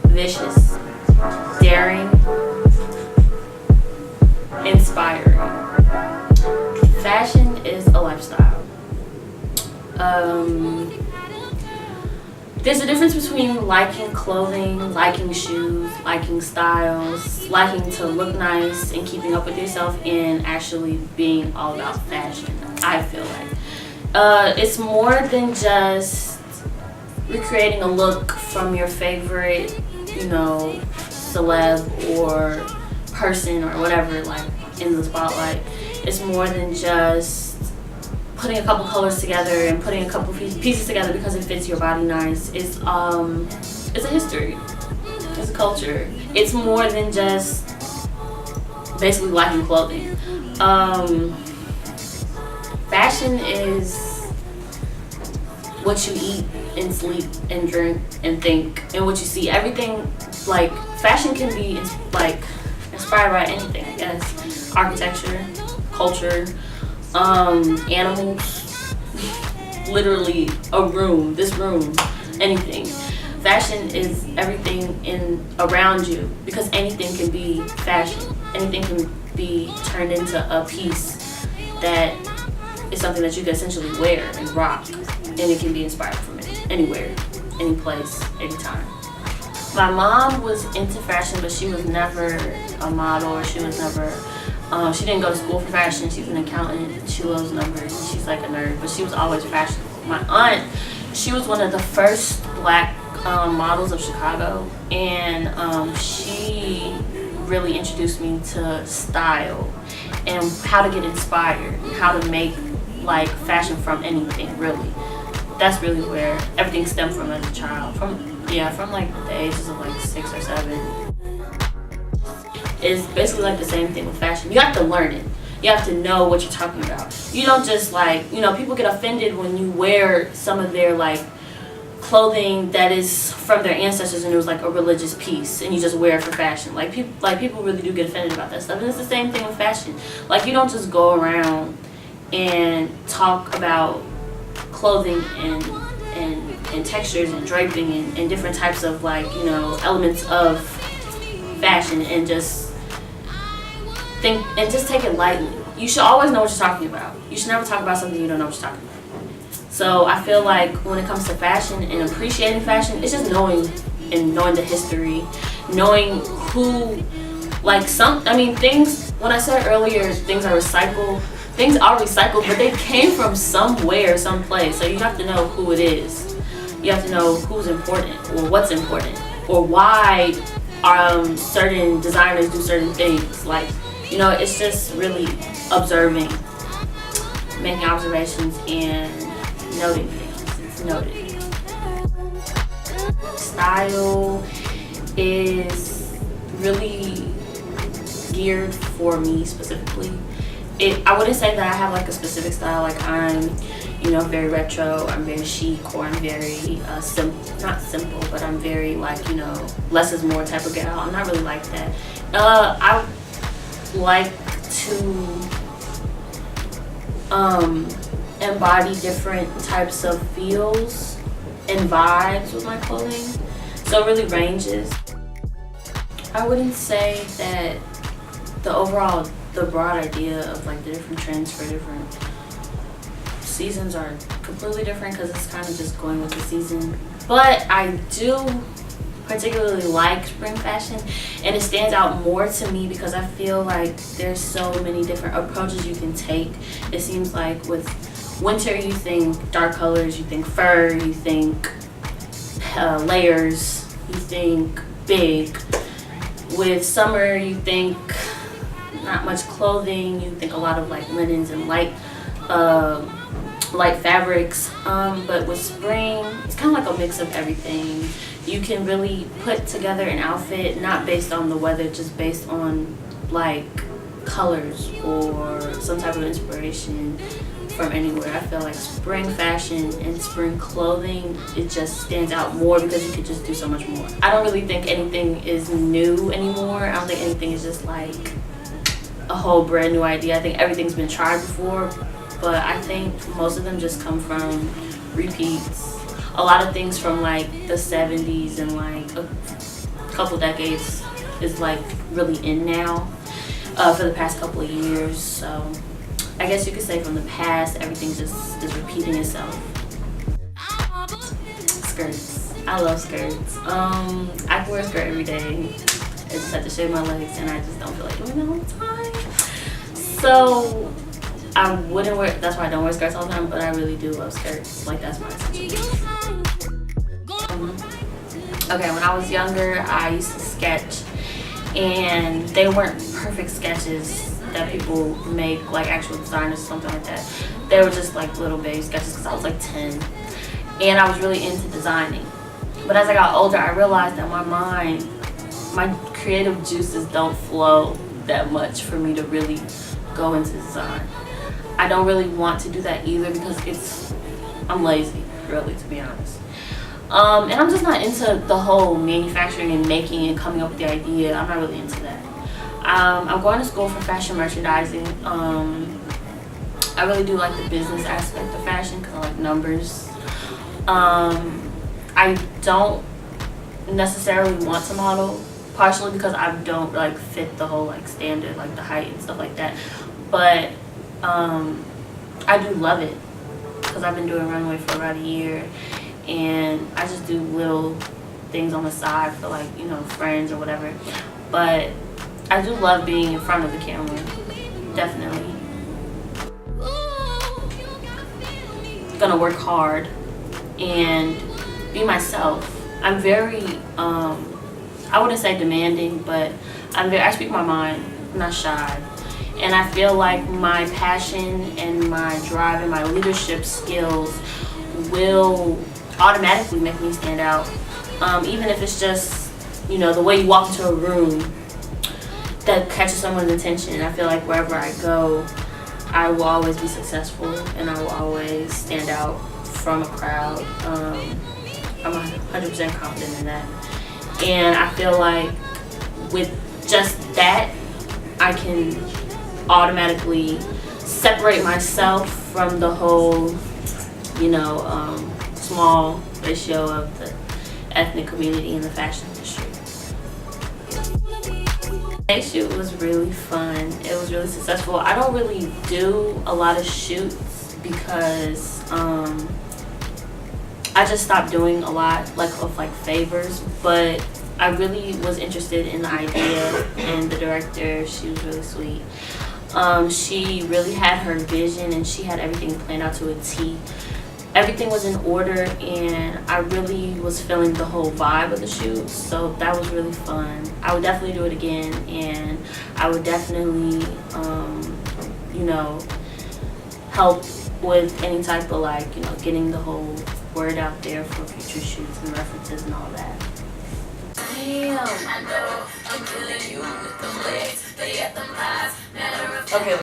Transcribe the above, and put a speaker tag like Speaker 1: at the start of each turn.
Speaker 1: Vicious, daring, inspiring. Fashion is a lifestyle. There's a difference between liking clothing, liking shoes, liking styles, liking to look nice and keeping up with yourself, and actually being all about fashion. I feel like it's more than just recreating a look from your favorite, celeb or person or whatever, like in the spotlight. It's more than just putting a couple colors together and putting a couple pieces together because it fits your body nice. It's a history. It's a culture. It's more than just basically liking clothing. Fashion is what you eat and sleep and drink and think and what you see. Everything, like, fashion can be like inspired by anything, I guess. Architecture, culture, animals, literally this room, anything. Fashion is everything around you, because anything can be fashion. Anything can be turned into a piece that is something that you can essentially wear and rock, and it can be inspired from anywhere, any place, anytime. My mom was into fashion, but she was never a model, or she was never she didn't go to school for fashion. She's an accountant. She loves numbers. She's like a nerd, but she was always fashionable. My aunt, she was one of the first black models of Chicago, and she really introduced me to style and how to get inspired and how to make like fashion from anything, really. That's really where everything stemmed from as a child. From like the ages of like 6 or 7. It's basically like the same thing with fashion. You have to learn it. You have to know what you're talking about. You don't just like, people get offended when you wear some of their like clothing that is from their ancestors and it was like a religious piece and you just wear it for fashion. Like people really do get offended about that stuff. And it's the same thing with fashion. Like, you don't just go around and talk about clothing and textures and draping and different types of like, elements of fashion and just think and just take it lightly. You should always know what you're talking about. You should never talk about something you don't know what you're talking about. So I feel like when it comes to fashion and appreciating fashion, it's just knowing the history, knowing who, like things, when I said earlier things are recycled, but they came from somewhere, someplace. So you have to know who it is. You have to know who's important or what's important or why certain designers do certain things. Like, it's just really observing, making observations, and noting things. It's noted. Style is really geared for me specifically. I wouldn't say that I have like a specific style, like I'm, very retro, I'm very chic, or I'm very not simple, but I'm very like, less is more type of gal. I'm not really like that. I like to embody different types of feels and vibes with my clothing, so it really ranges. I wouldn't say that the broad idea of like the different trends for different seasons are completely different, because it's kind of just going with the season. But I do particularly like spring fashion, and it stands out more to me because I feel like there's so many different approaches you can take. It seems like with winter you think dark colors, you think fur, you think layers, you think big. With summer you think not much clothing, you think a lot of like linens and light fabrics, but with spring it's kind of like a mix of everything. You can really put together an outfit not based on the weather, just based on like colors or some type of inspiration from anywhere. I feel like spring fashion and spring clothing, it just stands out more because you could just do so much more. I don't really think anything is new anymore. I don't think anything is just like a whole brand new idea. I think everything's been tried before, but I think most of them just come from repeats. A lot of things from like the 70s and like a couple decades is like really in now for the past couple of years. So I guess you could say from the past, everything just is repeating itself. Skirts. I love skirts. I can wear a skirt every day. I just have to shave my legs and I just don't feel like doing it all the time. So I wouldn't wear, that's why I don't wear skirts all the time, but I really do love skirts. Like, that's my essential. Okay, when I was younger, I used to sketch, and they weren't perfect sketches that people make, like actual designers or something like that. They were just like little baby sketches because I was like 10, and I was really into designing. But as I got older, I realized that my creative juices don't flow that much for me to really go into design. I don't really want to do that either because I'm lazy, really, to be honest. And I'm just not into the whole manufacturing and making and coming up with the idea. I'm not really into that. I'm going to school for fashion merchandising. I really do like the business aspect of fashion because I like numbers. I don't necessarily want to model, partially because I don't like fit the whole like standard, like the height and stuff like that. But I do love it because I've been doing runway for about a year. And I just do little things on the side for like, you know, friends or whatever. But I do love being in front of the camera, definitely. Gonna work hard and be myself. I'm very, I wouldn't say demanding, but I speak my mind. I'm not shy. And I feel like my passion and my drive and my leadership skills will automatically make me stand out, even if it's just, you know, the way you walk into a room that catches someone's attention. And I feel like wherever I go, I will always be successful and I will always stand out from a crowd. I'm 100% confident in that, and I feel like with just that, I can automatically separate myself from the whole, you know, small ratio of the ethnic community in the fashion industry. The shoot was really fun. It was really successful. I don't really do a lot of shoots because I just stopped doing a lot of favors, but I really was interested in the idea, and the director, she was really sweet. She really had her vision and she had everything planned out to a T. Everything was in order, and I really was feeling the whole vibe of the shoot, so that was really fun. I would definitely do it again, and I would definitely, you know, help with any type of like, you know, getting the whole word out there for future shoots and references and all that. Damn. Okay.